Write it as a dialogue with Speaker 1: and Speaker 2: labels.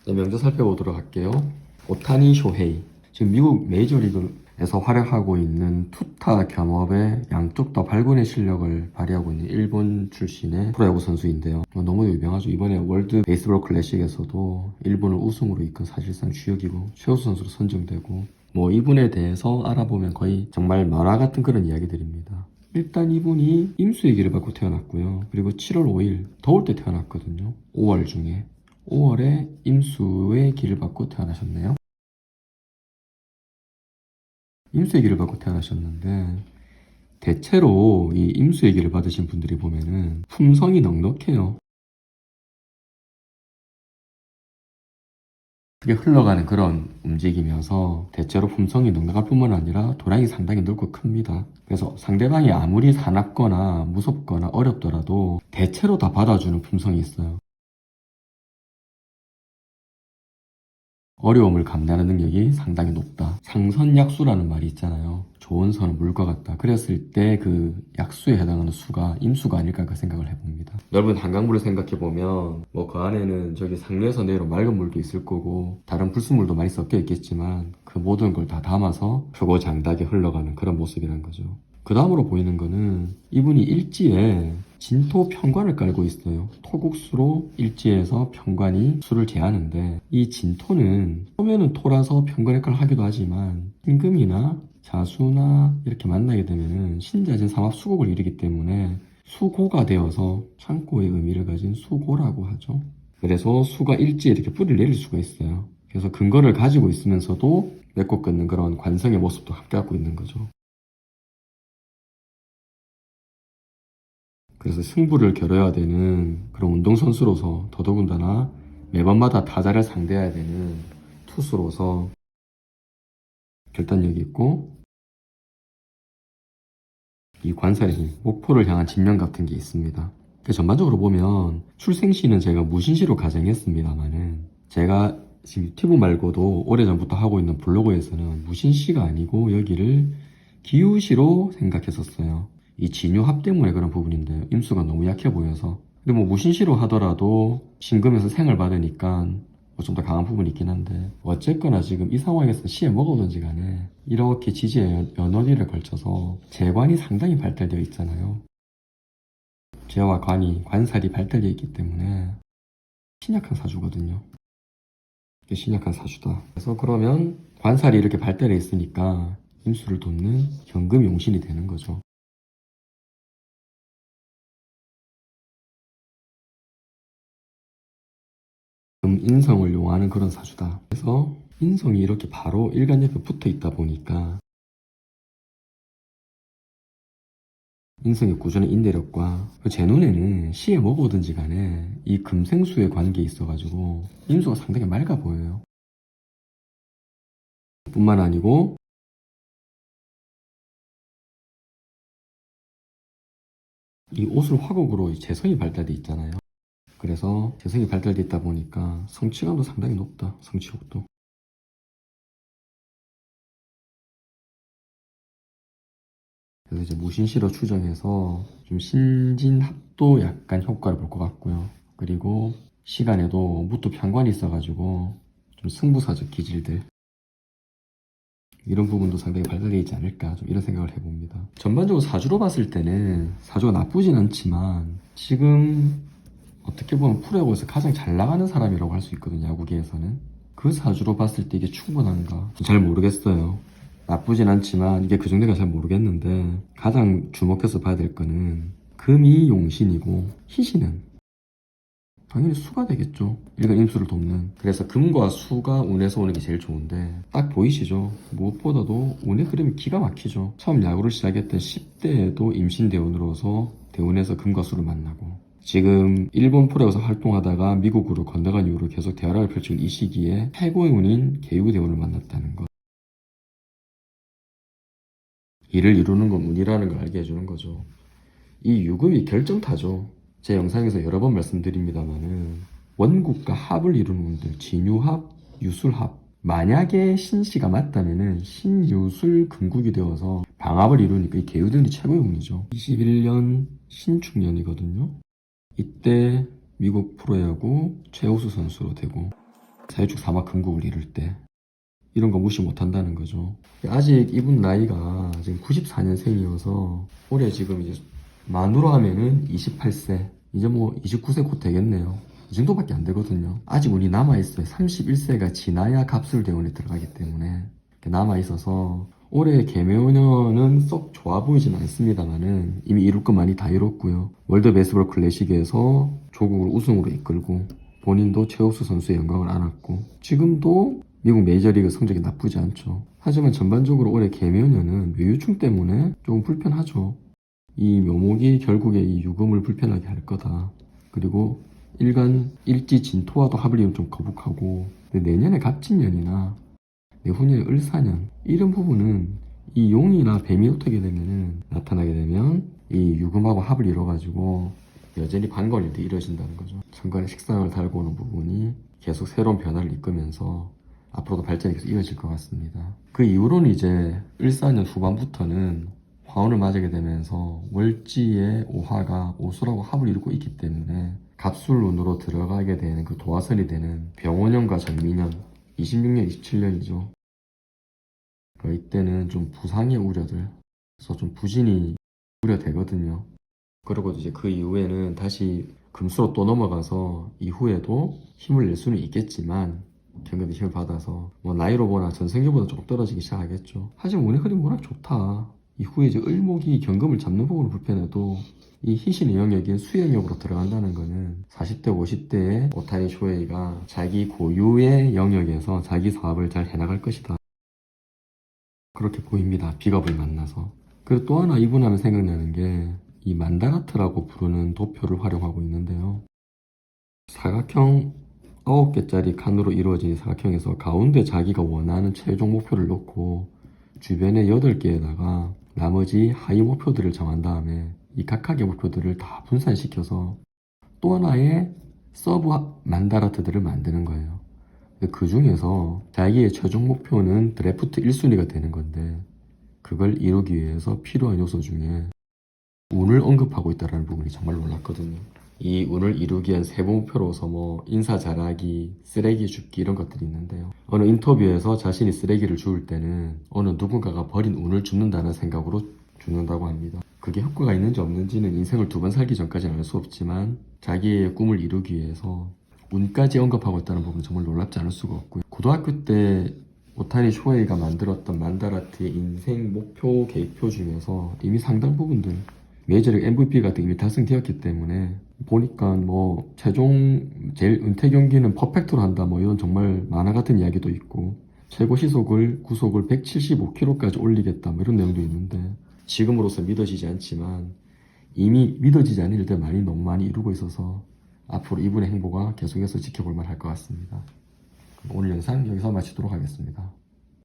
Speaker 1: 네, 명제 살펴보도록 할게요. 오타니 쇼헤이. 지금 미국 메이저리그에서 활약하고 있는 투타 겸업의 양쪽 다 발군의 실력을 발휘하고 있는 일본 출신의 프로야구 선수인데요. 너무 유명하죠. 이번에 월드 베이스볼 클래식에서도 일본을 우승으로 이끈 사실상 주역이고 최우수 선수로 선정되고 이분에 대해서 알아보면 거의 정말 만화 같은 그런 이야기들입니다. 일단 이분이 임수의 기를 받고 태어났고요. 그리고 7월 5일 더울 때 태어났거든요. 5월 중에 5월에 임수의 기를 받고 태어나셨네요. 임수의 기를 받고 태어나셨는데 대체로 이 임수의 기를 받으신 분들이 보면은 품성이 넉넉해요. 그게 흘러가는 그런 움직임이어서 대체로 품성이 넉넉할 뿐만 아니라 도량이 상당히 넓고 큽니다. 그래서 상대방이 아무리 사납거나 무섭거나 어렵더라도 대체로 다 받아주는 품성이 있어요. 어려움을 감내하는 능력이 상당히 높다. 상선약수라는 말이 있잖아요. 좋은 선은 물과 같다. 그랬을 때 그 약수에 해당하는 수가 임수가 아닐까 그 생각을 해봅니다. 넓은 한강물을 생각해보면 그 안에는 저기 상류에서 내로 맑은 물도 있을 거고 다른 불순물도 많이 섞여 있겠지만 그 모든 걸 다 담아서 표고장답게 흘러가는 그런 모습이란 거죠. 그 다음으로 보이는 거는 이분이 일지에 진토 편관을 깔고 있어요. 토국수로 일지에서 편관이 수를 재하는데 이 진토는 처음에는 토라서 편관 역할을 하기도 하지만 임금이나 자수나 이렇게 만나게 되면은 신자진 삼합 수곡을 이루기 때문에 수고가 되어서 창고의 의미를 가진 수고라고 하죠. 그래서 수가 일지에 이렇게 뿌리를 내릴 수가 있어요. 그래서 근거를 가지고 있으면서도 맺고 끊는 그런 관성의 모습도 함께 갖고 있는 거죠. 그래서 승부를 겨뤄야 되는 그런 운동선수로서 더더군다나 매번마다 타자를 상대해야 되는 투수로서 결단력이 있고 이 관살의 힘, 목표를 향한 집념 같은 게 있습니다. 전반적으로 보면 출생시는 제가 무신시로 가정했습니다만은 제가 지금 유튜브 말고도 오래전부터 하고 있는 블로그에서는 무신시가 아니고 여기를 기우시로 생각했었어요. 이 진유합 때문에 그런 부분인데 임수가 너무 약해 보여서 근데 무신시로 하더라도 신금에서 생을 받으니까 좀 더 강한 부분이 있긴 한데 어쨌거나 지금 이 상황에서 시에 먹어든지 간에 이렇게 지지에 연월일에 걸쳐서 재관이 상당히 발달되어 있잖아요. 재와 관살이 발달되어 있기 때문에 신약한 사주거든요. 이게 신약한 사주다. 그래서 그러면 관살이 이렇게 발달해 있으니까 임수를 돕는 현금용신이 되는 거죠. 인성을 용하는 그런 사주다. 그래서 인성이 이렇게 바로 일간 옆에 붙어 있다 보니까 인성의 구조는 인대력과 제 눈에는 시에 먹어든지 간에 이 금생수의 관계에 있어가지고 임수가 상당히 맑아 보여요. 뿐만 아니고 이 옷을 화곡으로 재성이 발달돼 있잖아요. 그래서 재성이 발달돼 있다 보니까 성취감도 상당히 높다. 성취욕도. 그래서 이제 무신시로 추정해서 좀 신진합도 약간 효과를 볼 것 같고요. 그리고 시간에도 무토 편관이 있어가지고 좀 승부사적 기질들 이런 부분도 상당히 발달되어 있지 않을까 좀 이런 생각을 해봅니다. 전반적으로 사주로 봤을 때는 사주가 나쁘진 않지만 지금 어떻게 보면 프로야구에서 가장 잘 나가는 사람이라고 할 수 있거든요. 야구계에서는. 그 사주로 봤을 때 이게 충분한가? 잘 모르겠어요. 나쁘진 않지만 이게 그 정도가 잘 모르겠는데 가장 주목해서 봐야 될 거는 금이 용신이고 희신은 당연히 수가 되겠죠. 일간 임수를 돕는. 그래서 금과 수가 운에서 오는 게 제일 좋은데 딱 보이시죠? 무엇보다도 운의 그림이 기가 막히죠. 처음 야구를 시작했던 10대에도 임신대운으로서 대운에서 금과 수를 만나고 지금 일본 프로에서 활동하다가 미국으로 건너간 이후로 계속 대활약을 펼친 이 시기에 최고의 운인 개유대운을 만났다는 것. 일을 이루는 건 운이라는 걸 알게 해주는 거죠. 이 유금이 결정타죠. 제 영상에서 여러 번 말씀드립니다만은 원국과 합을 이루는 운들, 진유합, 유술합. 만약에 신씨가 맞다면은 신유술 금국이 되어서 방합을 이루니까 이 개유대운이 최고의 운이죠. 21년 신축년이거든요. 이때 미국 프로야구 최우수 선수로 되고 사회적 사막 금국을 이룰 때 이런 거 무시 못한다는 거죠. 아직 이분 나이가 지금 94년생이어서 올해 지금 이제 만으로 하면은 28세, 이제 뭐 29세 곧 되겠네요. 이 정도밖에 안 되거든요. 아직 운이 남아있어요. 31세가 지나야 갑술대운에 들어가기 때문에 남아있어서 올해 개묘년은 썩 좋아 보이진 않습니다만은 이미 이룰 거 많이 다 이뤘고요. 월드 베이스볼 클래식에서 조국을 우승으로 이끌고 본인도 최우수 선수의 영광을 안았고 지금도 미국 메이저리그 성적이 나쁘지 않죠. 하지만 전반적으로 올해 개묘년은 묘유충 때문에 조금 불편하죠. 이 묘목이 결국에 이 유금을 불편하게 할 거다. 그리고 일간 일지 진토와도 합을 이루면 좀 거북하고 내년에 갑진년이나 내후년에 을사년 이런 부분은 이 용이나 뱀이 어떻게 되면은 나타나게 되면 이 유금하고 합을 이뤄가지고 여전히 관건일때 이루어진다는 거죠. 천간에 식상을 달고 오는 부분이 계속 새로운 변화를 이끌면서 앞으로도 발전이 계속 이어질 것 같습니다. 그 이후로는 이제 을사년 후반부터는 화운을 맞게 되면서 월지의 오화가 오수라고 합을 이루고 있기 때문에 갑술운으로 들어가게 되는 그 도화선이 되는 병원년과 전미년 26년, 27년이죠. 이때는 좀 부상의 우려들, 그래서 좀 부진이 우려되거든요. 그리고 이제 그 이후에는 다시 금수로 또 넘어가서 이후에도 힘을 낼 수는 있겠지만 경금의 힘을 받아서 뭐 나이로 보나 전생기보다 조금 떨어지기 시작하겠죠. 하지만 운의 흐름이 워낙 좋다. 이후에 이제 을목이 경금을 잡는 부분은 불편해도 이 희신의 영역인 수영역으로 들어간다는 거는 40대, 50대의 오타니 쇼헤이가 자기 고유의 영역에서 자기 사업을 잘 해나갈 것이다. 그렇게 보입니다. 빅업을 만나서. 그리고 또 하나 이분 하면 생각나는 게 이 만다라트라고 부르는 도표를 활용하고 있는데요. 사각형 9개짜리 칸으로 이루어진 이 사각형에서 가운데 자기가 원하는 최종 목표를 놓고 주변에 8개에다가 나머지 하위 목표들을 정한 다음에 이 각각의 목표들을 다 분산시켜서 또 하나의 서브 만다라트들을 만드는 거예요. 그 중에서 자기의 최종 목표는 드래프트 1순위가 되는 건데 그걸 이루기 위해서 필요한 요소 중에 운을 언급하고 있다는 부분이 정말 놀랐거든요. 이 운을 이루기 위한 세부 목표로서 뭐 인사 잘하기, 쓰레기 줍기 이런 것들이 있는데요. 어느 인터뷰에서 자신이 쓰레기를 주울 때는 어느 누군가가 버린 운을 줍는다는 생각으로 줍는다고 합니다. 그게 효과가 있는지 없는지는 인생을 2번 살기 전까지는 알 수 없지만 자기의 꿈을 이루기 위해서 운까지 언급하고 있다는 부분은 정말 놀랍지 않을 수가 없고요. 고등학교 때 오타니 쇼헤이가 만들었던 만다라트의 인생 목표 계획표 중에서 이미 상당 부분들 메이저리그 MVP 같은 게 이미 달성되었기 때문에 보니까 뭐 최종 제일 은퇴 경기는 퍼펙트로 한다 뭐 이런 정말 만화 같은 이야기도 있고 최고 시속을 구속을 175km까지 올리겠다 뭐 이런 내용도 있는데 지금으로서 믿어지지 않지만 이미 믿어지지 않는 일들 많이 너무 많이 이루고 있어서 앞으로 이분의 행보가 계속해서 지켜볼 만할 것 같습니다. 오늘 영상 여기서 마치도록 하겠습니다.